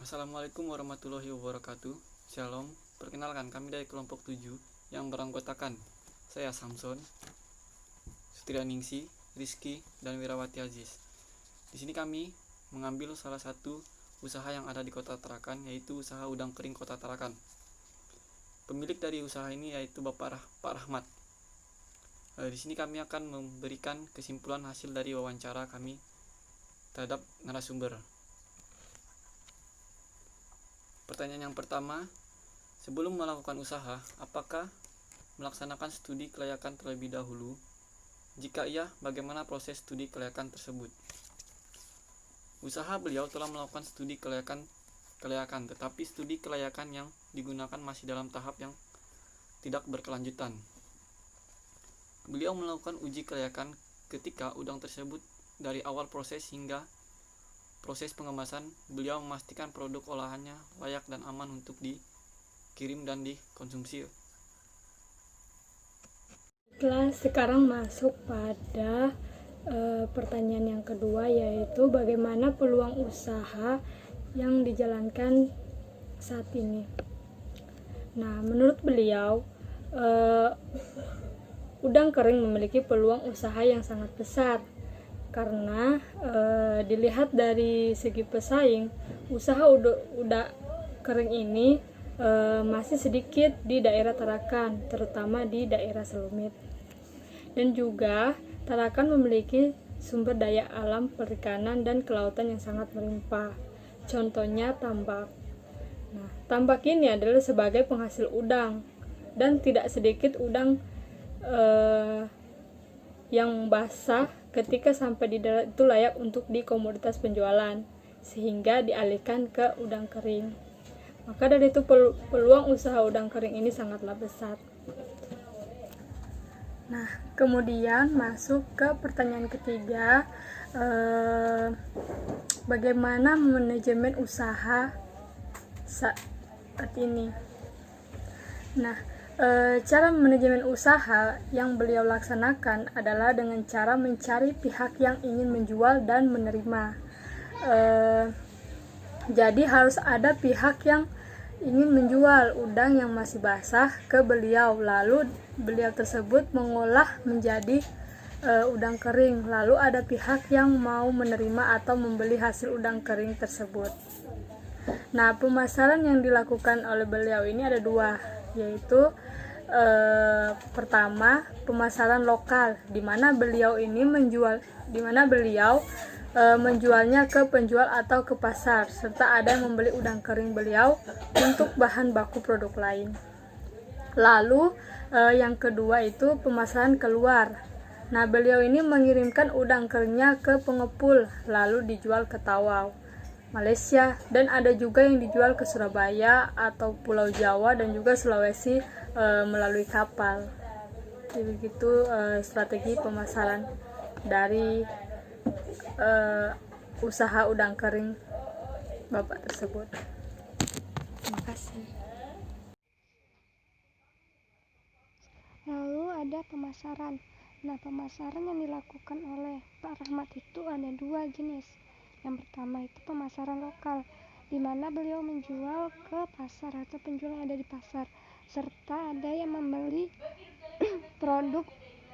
Assalamualaikum warahmatullahi wabarakatuh. Shalom. Perkenalkan, kami dari kelompok 7 yang beranggotakan saya Samson, Sutrianingsi, Rizky, dan Wirawati Aziz. Di sini kami mengambil salah satu usaha yang ada di Kota Tarakan, yaitu usaha udang kering Kota Tarakan. Pemilik dari usaha ini yaitu Pak Rahmat. Di sini kami akan memberikan kesimpulan hasil dari wawancara kami terhadap narasumber. Pertanyaan yang pertama, sebelum melakukan usaha, apakah melaksanakan studi kelayakan terlebih dahulu? Jika iya, bagaimana proses studi kelayakan tersebut? Usaha beliau telah melakukan studi kelayakan, tetapi studi kelayakan yang digunakan masih dalam tahap yang tidak berkelanjutan. Beliau melakukan uji kelayakan ketika udang tersebut dari awal proses hingga proses pengemasan. Beliau memastikan produk olahannya layak dan aman untuk dikirim dan dikonsumsi. Sekarang masuk pada pertanyaan yang kedua, yaitu bagaimana peluang usaha yang dijalankan saat ini. Nah, menurut beliau, udang kering memiliki peluang usaha yang sangat besar karena dilihat dari segi pesaing, usaha udang kering ini masih sedikit di daerah Tarakan, terutama di daerah Selumit. Dan juga Tarakan memiliki sumber daya alam perikanan dan kelautan yang sangat melimpah. Contohnya tambak. Nah, tambak ini adalah sebagai penghasil udang, dan tidak sedikit udang yang basah ketika sampai di darat itu layak untuk dikomoditas penjualan, sehingga dialihkan ke udang kering. Maka dari itu peluang usaha udang kering ini sangatlah besar. Nah, kemudian masuk ke pertanyaan ketiga, bagaimana manajemen usaha saat ini. Nah, cara manajemen usaha yang beliau laksanakan adalah dengan cara mencari pihak yang ingin menjual dan menerima. Jadi harus ada pihak yang ingin menjual udang yang masih basah ke beliau, lalu beliau tersebut mengolah menjadi udang kering, lalu ada pihak yang mau menerima atau membeli hasil udang kering tersebut. Nah, pemasaran yang dilakukan oleh beliau ini ada dua, yaitu pertama, pemasaran lokal, di mana beliau menjualnya ke penjual atau ke pasar, serta ada yang membeli udang kering beliau untuk bahan baku produk lain. Lalu yang kedua itu pemasaran keluar. Nah, beliau ini mengirimkan udang keringnya ke pengepul, lalu dijual ke Tawau, Malaysia, dan ada juga yang dijual ke Surabaya atau Pulau Jawa dan juga Sulawesi melalui kapal. Jadi begitu strategi pemasaran dari usaha udang kering Bapak tersebut. Terima kasih. Lalu ada pemasaran. Nah, pemasaran yang dilakukan oleh Pak Rahmat itu ada dua jenis. Yang pertama itu pemasaran lokal, di mana beliau menjual ke pasar atau penjual yang ada di pasar, serta ada yang membeli produk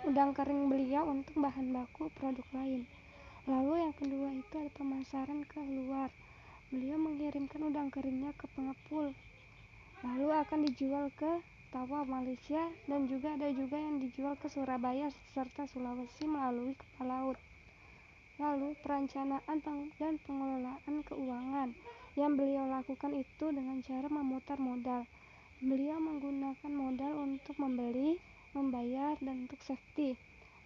udang kering beliau untuk bahan baku produk lain. Lalu yang kedua itu ada pemasaran keluar. Beliau mengirimkan udang keringnya ke pengepul, lalu akan dijual ke Tawau, Malaysia, dan juga ada yang dijual ke Surabaya serta Sulawesi melalui kapal laut. Lalu perencanaan dan pengelolaan keuangan yang beliau lakukan itu dengan cara memutar modal. Beliau menggunakan modal untuk membeli, membayar, dan untuk safety.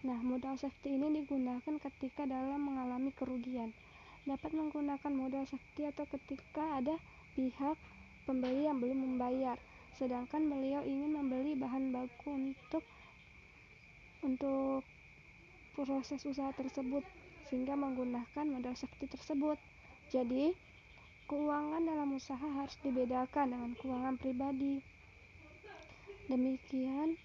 Nah, modal safety ini digunakan ketika dalam mengalami kerugian. Dapat menggunakan modal safety atau ketika ada pihak pembeli yang belum membayar, sedangkan beliau ingin membeli bahan baku untuk proses usaha tersebut, sehingga menggunakan modal safety tersebut. Jadi, keuangan dalam usaha harus dibedakan dengan keuangan pribadi. Demikian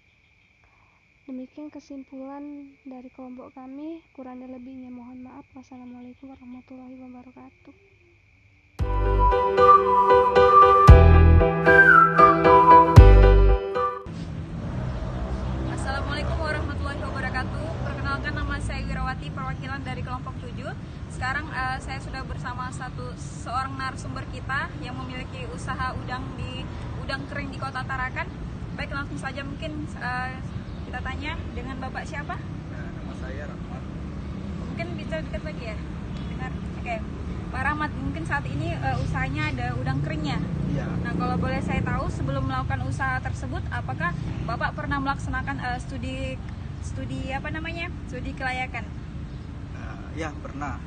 kesimpulan dari kelompok kami. Kurang dan lebihnya mohon maaf. Wassalamualaikum warahmatullahi wabarakatuh. tentang narasumber kita yang memiliki usaha udang kering di Kota Tarakan. Baik, langsung saja mungkin kita tanya dengan Bapak siapa? Nama saya Rahmat. Mungkin bisa dekat lagi ya? Dengar. Oke. Pak Rahmat, mungkin saat ini usahanya ada udang keringnya. Iya. Nah, kalau boleh saya tahu, sebelum melakukan usaha tersebut, apakah Bapak pernah melaksanakan studi kelayakan? Ya, pernah.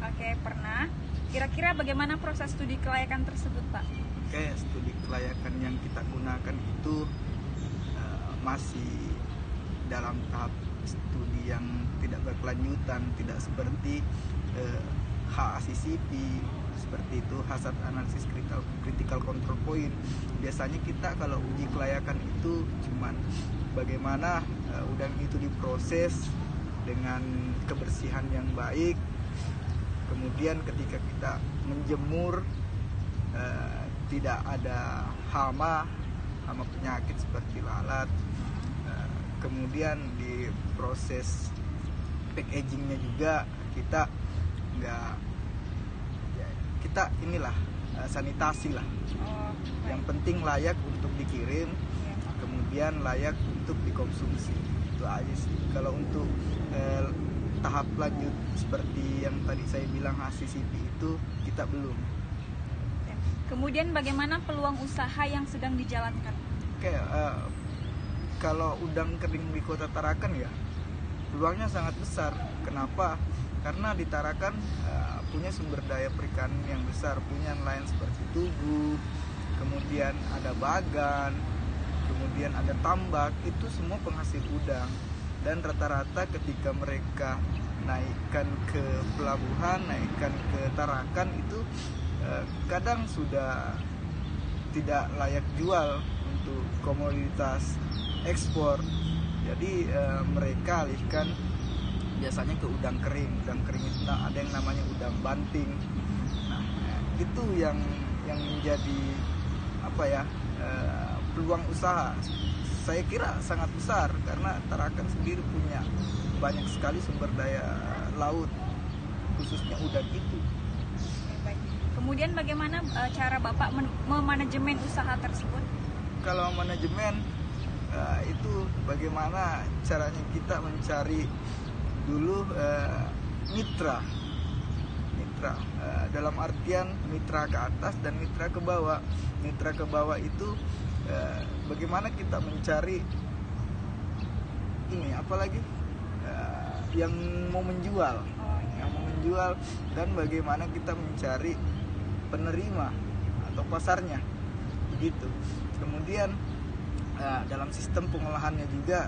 Oke, pernah. Kira-kira bagaimana proses studi kelayakan tersebut, Pak? Oke, studi kelayakan yang kita gunakan itu masih dalam tahap studi yang tidak berkelanjutan, tidak seperti HACCP, seperti itu, Hazard Analysis Critical Control Point. Biasanya kita kalau uji kelayakan itu cuman bagaimana udang itu diproses dengan kebersihan yang baik. Kemudian ketika kita menjemur tidak ada hama penyakit seperti lalat. Kemudian di proses packagingnya juga kita sanitasi lah. Yang penting layak untuk dikirim, kemudian layak untuk dikonsumsi. Itu aja sih. Kalau untuk tahap lanjut seperti yang tadi saya bilang HACCP itu kita belum. Kemudian bagaimana peluang usaha yang sedang dijalankan? Oke, kalau udang kering di Kota Tarakan ya peluangnya sangat besar. Kenapa? Karena di Tarakan punya sumber daya perikanan yang besar, punya nelayan seperti Tugu, kemudian ada Bagan, kemudian ada tambak, itu semua penghasil udang. Dan rata-rata ketika mereka naikkan ke pelabuhan, naikkan ke Tarakan itu kadang sudah tidak layak jual untuk komoditas ekspor. Jadi mereka alihkan biasanya ke udang kering. Udang kering itu ada yang namanya udang banting. Nah, itu yang menjadi peluang usaha. Saya kira sangat besar karena Tarakan sendiri punya banyak sekali sumber daya laut, khususnya udang itu. Baik. Kemudian bagaimana cara Bapak memanajemen usaha tersebut? Kalau manajemen itu bagaimana caranya kita mencari dulu mitra, dalam artian mitra ke atas dan mitra ke bawah. Mitra ke bawah itu bagaimana kita mencari yang mau menjual, dan bagaimana kita mencari penerima atau pasarnya, begitu. Kemudian dalam sistem pengolahannya juga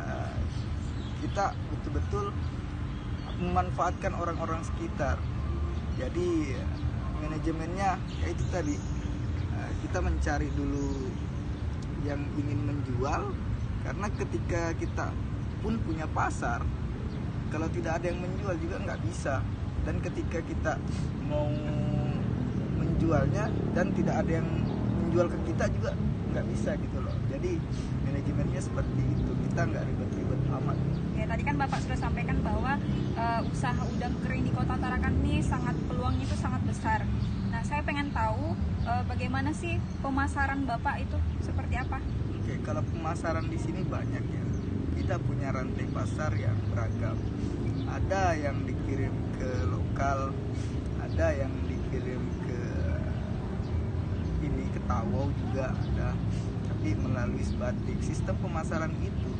kita betul-betul memanfaatkan orang-orang sekitar. Jadi manajemennya yaitu tadi kita mencari dulu yang ingin menjual, karena ketika kita pun punya pasar, kalau tidak ada yang menjual juga nggak bisa. Dan ketika kita mau menjualnya dan tidak ada yang menjual ke kita juga nggak bisa gitu loh. Jadi manajemennya seperti itu, kita nggak ribet-ribet amat. Ya, tadi kan Bapak sudah sampaikan bahwa usaha udang kering di Kota Tarakan ini peluangnya itu sangat besar. Nah, saya pengen tahu bagaimana sih pemasaran Bapak itu seperti apa? Oke, kalau pemasaran di sini banyak ya. Kita punya rantai pasar yang beragam. Ada yang dikirim ke lokal, ada yang dikirim ke Tawau juga ada, tapi melalui Sebatik. Sistem pemasaran itu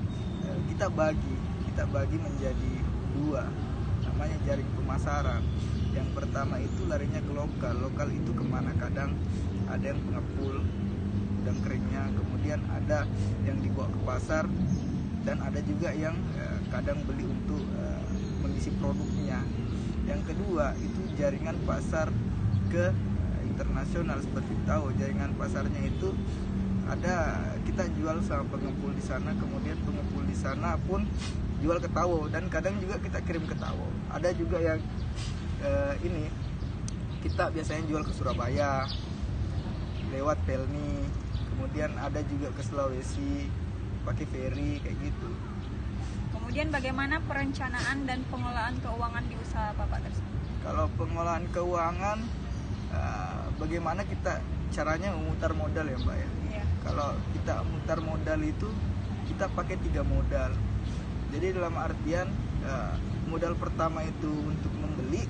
kita bagi menjadi dua, namanya jaring pemasaran. Yang pertama itu larinya ke lokal itu kemana? Kadang ada yang pengepul udang keringnya, kemudian ada yang dibawa ke pasar, dan ada juga yang kadang beli untuk mengisi produknya. Yang kedua itu jaringan pasar ke internasional. Seperti tahu jaringan pasarnya itu ada, kita jual sama pengepul di sana, kemudian pengepul di sana pun jual ke Tawau, dan kadang juga kita kirim ke Tawau. Ada juga yang kita biasanya jual ke Surabaya lewat Pelni, kemudian ada juga ke Sulawesi pakai ferry kayak gitu. Kemudian bagaimana perencanaan dan pengelolaan keuangan di usaha Bapak tersebut? Kalau pengolahan keuangan bagaimana kita caranya memutar modal ya Mbak ya. Iya. Kalau kita mutar modal itu kita pakai 3 modal. Jadi dalam artian modal pertama itu untuk membeli,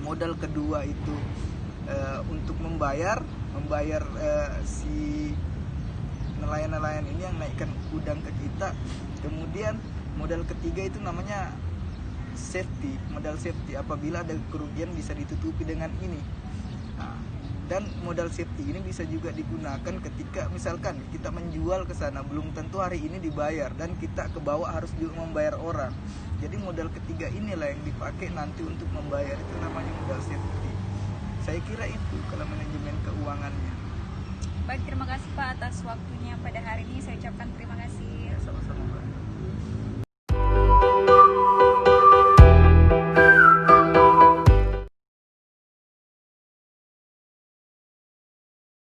modal kedua itu untuk membayar si nelayan-nelayan ini yang naikkan udang ke kita. Kemudian modal ketiga itu namanya safety, modal safety, apabila ada kerugian bisa ditutupi dengan ini. Nah, dan modal safety ini bisa juga digunakan ketika misalkan kita menjual ke sana, belum tentu hari ini dibayar dan kita ke bawah harus juga membayar orang. Jadi modal ketiga inilah yang dipakai nanti untuk membayar, itu namanya modal safety. Saya kira itu kalau manajemen keuangannya. Baik, terima kasih Pak atas waktunya pada hari ini. Saya ucapkan terima kasih.